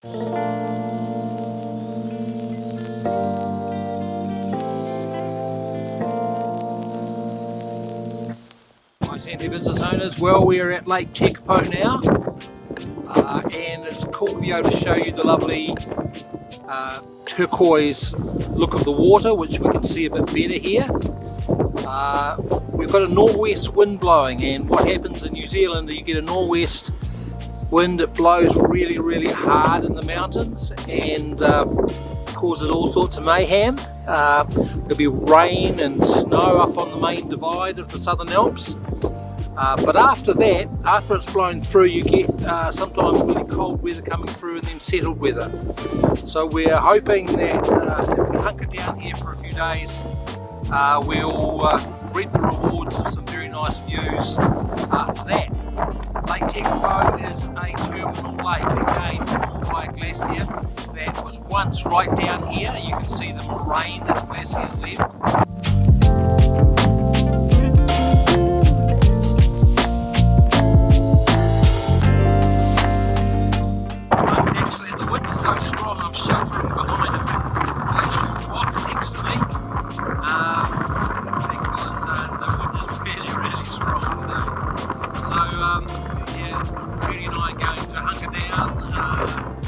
Hi Sandy business owners, well we're at Lake Tekapo now and it's cool to be able to show you the lovely turquoise look of the water, which we can see a bit better here. We've got a northwest wind blowing, and what happens in New Zealand, you get a northwest wind, it blows really hard in the mountains and causes all sorts of mayhem. There'll be rain and snow up on the main divide of the Southern Alps. But after that, after it's blown through, you get sometimes really cold weather coming through and then settled weather. So we're hoping that if we hunker down here for a few days, we'll reap the rewards of some very nice views after that. Lake Tekapo is a terminal lake, again formed by a glacier that was once right down here. You can see the moraine that the glacier has left. So strong, I'm sheltering behind a glacial rock next to me because the wind is really strong today. So yeah, Judy and I are going to hunker down.